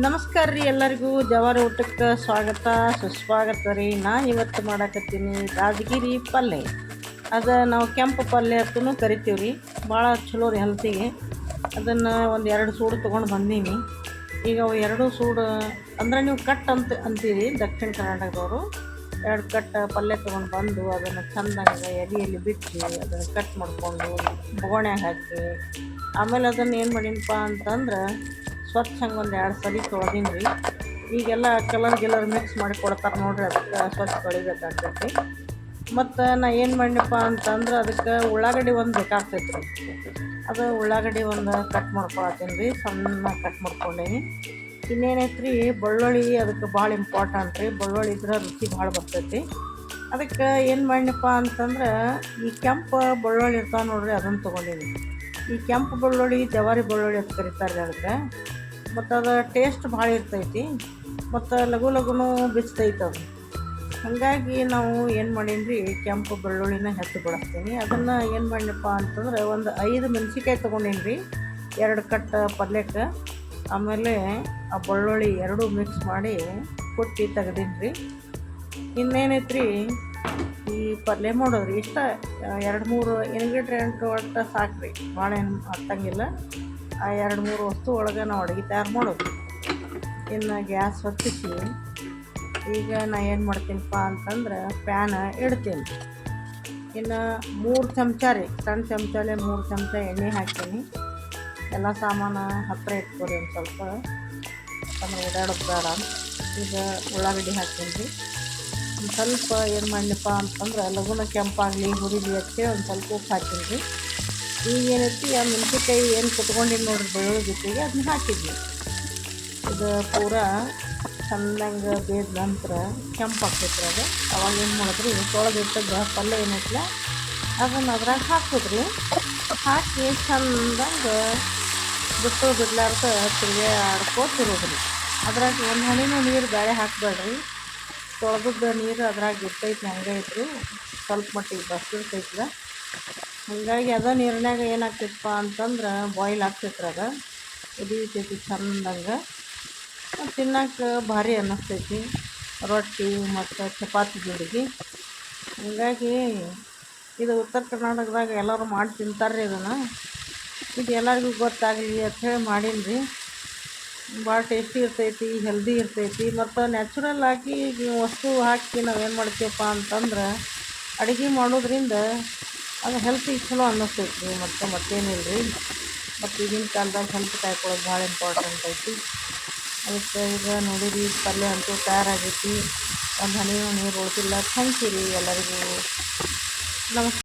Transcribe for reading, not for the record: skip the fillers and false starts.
ನಮಸ್ಕಾರ ರೀ ಎಲ್ಲರಿಗೂ. ಜವಾರಿ ಊಟಕ್ಕೆ ಸ್ವಾಗತ ಸುಸ್ವಾಗತ ರೀ. ನಾನು ಇವತ್ತು ಮಾಡಾಕತ್ತೀನಿ ರಾಜಗಿರಿ ಪಲ್ಯ. ಅದು ನಾವು ಕೆಂಪು ಪಲ್ಯ ಅಂತೂ ಕರಿತೀವಿ ರೀ. ಭಾಳ ಚಲೋ ರೀ ಹೆಲ್ತಿಗೆ. ಅದನ್ನು ಒಂದು 2 ಸೂಡು ತೊಗೊಂಡು ಬಂದೀನಿ. ಈಗ ಅವು 2 ಸೂಡು ಅಂದ್ರೆ ನೀವು ಕಟ್ ಅಂತೀರಿ ದಕ್ಷಿಣ ಕರ್ನಾಟಕದವರು. 2 ಕಟ್ ಪಲ್ಯ ತೊಗೊಂಡು ಬಂದು ಅದನ್ನು ಚೆಂದಾಗಿ ಎಲೆಯಲ್ಲಿ ಬಿಟ್ಟು ಅದನ್ನು ಕಟ್ ಮಾಡಿಕೊಂಡು ಬೊಗಣ್ಯಾಗ ಹಾಕಿ ಆಮೇಲೆ ಅದನ್ನು ಏನು ಮಾಡೀನಪ್ಪ ಅಂತಂದ್ರೆ ಸ್ವಚ್ಛ ಹಂಗೆ ಒಂದು 2 ಸರಿ ತೊಳೆದೀನಿ ರೀ. ಈಗೆಲ್ಲ ಕಲರ್ ಮಿಕ್ಸ್ ಮಾಡಿ ಕೊಡ್ತಾರೆ ನೋಡಿರಿ, ಅದಕ್ಕೆ ಸ್ವಚ್ಛ ತೊಳಿಬೇಕಾಗ್ತೈತಿ. ಮತ್ತು ನಾ ಏನು ಮಾಡಿನಪ್ಪ ಅಂತಂದ್ರೆ ಅದಕ್ಕೆ ಉಳ್ಳಾಗಡ್ಡಿ ಒಂದು ಬೇಕಾಗ್ತೈತಿ ರೀ. ಅದು ಉಳ್ಳಾಗಡ್ಡಿ ಒಂದು ಕಟ್ ಮಾಡ್ಕೊಳತ್ತೀನಿ ರೀ, ಸಣ್ಣ ಕಟ್ ಮಾಡ್ಕೊಂಡೀನಿ. ಇನ್ನೇನೈತೆ ರೀ, ಬೆಳ್ಳುಳ್ಳಿ ಅದಕ್ಕೆ ಭಾಳ ಇಂಪಾರ್ಟೆಂಟ್ ರೀ. ಬೆಳ್ಳುಳ್ಳಿ ಇದ್ರೆ ರುಚಿ ಭಾಳ ಬರ್ತೈತಿ. ಅದಕ್ಕೆ ಏನು ಮಾಡಿನಪ್ಪ ಅಂತಂದ್ರೆ ಈ ಕೆಂಪು ಬೆಳ್ಳುಳ್ಳಿ ಇರ್ತಾವೆ ನೋಡಿರಿ, ಅದನ್ನು ತೊಗೊಂಡೀನಿ. ಈ ಕೆಂಪು ಬೆಳ್ಳುಳ್ಳಿ ಜವಾರಿ ಬೆಳ್ಳುಳ್ಳಿ ಅಂತ ಕರೀತಾರೆ ಅದಕ್ಕೆ. ಮತ್ತು ಅದು ಟೇಸ್ಟ್ ಭಾಳ ಇರ್ತೈತಿ ಮತ್ತು ಲಘು ಬಿಚ್ಚತೈತೆ ಅದು. ಹಾಗಾಗಿ ನಾವು ಏನು ಮಾಡೀನಿ ರೀ, ಕೆಂಪು ಬೆಳ್ಳುಳ್ಳಿನ ಹೆಚ್ಚು ಬಳಸ್ತೀನಿ. ಅದನ್ನು ಏನು ಮಾಡಿನಪ್ಪ ಅಂತಂದ್ರೆ ಒಂದು 5 ಮೆಣಸಿನ್ಕಾಯಿ ತೊಗೊಂಡೀನಿ ರೀ, 2 ಕಟ್ ಪಲ್ಯಕ್ಕೆ. ಆಮೇಲೆ ಆ ಬೆಳ್ಳುಳ್ಳಿ 2 ಮಿಕ್ಸ್ ಮಾಡಿ ಕುಟ್ಟಿ ತೆಗ್ದೀನಿ ರೀ. ಇನ್ನೇನೈತೆ ರೀ, ಈ ಪಲ್ಯ ಮಾಡೋದ್ರಿ ಇಷ್ಟ 2-3 ಇಂಗ್ರೀಡಿಯೆಂಟ್ ಒಟ್ಟು ಸಾಕು ರೀ, ಭಾಳ ಏನು ಹತ್ತಂಗಿಲ್ಲ. ಆ 2-3 ವಸ್ತು ಒಳಗೆ ನಾವು ಅಡುಗೆ ತಯಾರು ಮಾಡೋದು. ಇನ್ನು ಗ್ಯಾಸ್ ಹೊತ್ತಿಸಿ ಈಗ ನಾ ಏನು ಮಾಡ್ತೀನಪ್ಪ ಅಂತಂದ್ರೆ ಪ್ಯಾನ್ ಇಡ್ತೀನಿ. ಇನ್ನು 3 ಚಮಚ ರೀ, ಸಣ್ಣ ಚಮಚಲ್ಲೇ 3 ಚಮಚ ಎಣ್ಣೆ ಹಾಕ್ತೀನಿ. ಎಲ್ಲ ಸಾಮಾನು ಹತ್ತಿರ ಇಟ್ಕೊರಿ ಒಂದು ಸ್ವಲ್ಪ, ಯಾಕಂದ್ರೆ ಓಡಾಡೋದು ಬೇಡ. ಈಗ ಉಳ್ಳಾಗಡ್ಡಿ ಹಾಕ್ತೀನಿ ರೀ. ಒಂದು ಸ್ವಲ್ಪ ಏನು ಮಾಡಿನಪ್ಪ ಅಂತಂದ್ರೆ ಲಘುನ ಕೆಂಪಾಗಲಿ ಹುರಿಲಿ ಅಂತೇಳಿ ಒಂದು ಸ್ವಲ್ಪ ಉಪ್ಪು ಹಾಕ್ತೀನಿ ರೀ. ಈಗ ಏನೈತಿ ಆ ಮೆಣಸಿನ್ಕಾಯಿ ಏನು ಕುಟ್ಕೊಂಡಿದ್ದು ನೋಡಿರಿ ಬೆಳ್ಳುಳ್ಳಿ ಜೊತೆಗೆ ಅದನ್ನ ಹಾಕಿದ್ವಿ. ಇದು ಪೂರಾ ಚೆಂದಂಗೆ ಬೇಯ್ದ ನಂತರ ಕೆಂಪು ಆಗ್ತೈತೆ ರೀ. ಅದು ಅವಾಗ ಏನು ಮಾಡಿದ್ರಿ, ತೊಳೆದಿಟ್ಟದ್ದು ಪಲ್ಯ ಏನೈತಿಲ್ಲ ಅದನ್ನು ಅದ್ರಾಗ ಹಾಕ್ಬಿಡ್ರಿ. ಹಾಕಿ ಚೆಂದಂಗೆ ಬಿಡ್ಲಾರ್ದ ತಿರುಗಿ ಆಡ್ಕೋತಿರೋದ್ರಿ. ಅದ್ರಾಗ ಒಂದು ಹನಿನೂ ನೀರು ಬೇಳೆ ಹಾಕಬೇಡ್ರಿ. ತೊಳೆದದ್ದು ನೀರು ಅದ್ರಾಗ ಇರ್ತೈತಿ, ಹಂಗೆ ಇದ್ರಿ ಸ್ವಲ್ಪ ಮಟ್ಟಿಗೆ ಬಸ್ತಿರ್ತೈತಿಲ್ಲ. ಹಾಗಾಗಿ ಅದ ನೀರಿನಾಗ ಏನಾಗ್ತೈತಪ್ಪ ಅಂತಂದ್ರೆ ಬಾಯ್ಲ್ ಆಗ್ತೈತ್ರಿ. ಅದು ಕುದೀತೈತಿ ಚೆಂದಂಗೆ, ತಿನ್ನೋಕೆ ಭಾರಿ ಅನ್ನಿಸ್ತೈತಿ ರೊಟ್ಟಿ ಮತ್ತು ಚಪಾತಿ ಜೋಡಿಗೆ. ಹಾಗಾಗಿ ಇದು ಉತ್ತರ ಕರ್ನಾಟಕದಾಗ ಎಲ್ಲರೂ ಮಾಡಿ ತಿಂತಾರೆ ರೀ ಇದನ್ನು. ಇದು ಎಲ್ಲರಿಗೂ ಗೊತ್ತಾಗಲಿ ಅಂಥೇಳಿ ಮಾಡೀನಿ ರೀ. ಭಾಳ ಟೇಸ್ಟಿ ಇರ್ತೈತಿ, ಹೆಲ್ದಿ ಇರ್ತೈತಿ ಮತ್ತು ನ್ಯಾಚುರಲ್ ಆಗಿ ವಸ್ತು ಹಾಕಿ ನಾವೇನು ಮಾಡ್ತೀವಪ್ಪ ಅಂತಂದ್ರೆ ಅಡುಗೆ ಮಾಡೋದ್ರಿಂದ ಅದು ಹೆಲ್ತಿಗೆ ಚಲೋ ಅನ್ನಿಸ್ತೈತಿ ರೀ. ಮತ್ತೇನಿಲ್ಲ ರೀ. ಮತ್ತು ಈಗಿನ ಕಾಲದಾಗ ಹೆಲ್ತ್ ಕಾಯ್ಕೊಳ್ಳೋದು ಭಾಳ ಇಂಪಾರ್ಟೆಂಟ್ ಐತಿ. ಅದಕ್ಕೆ ಈಗ ನೋಡಿರಿ ಪಲ್ಯ ಅಂತೂ ತಯಾರಾಗೈತಿ. ಒಂದು ಹನಿನೂ ನೀರು ಉಳಿದಿಲ್ಲ. ಥ್ಯಾಂಕ್ ಯು ರೀ ಎಲ್ಲರಿಗೂ. ನಮಸ್ಕಾರ.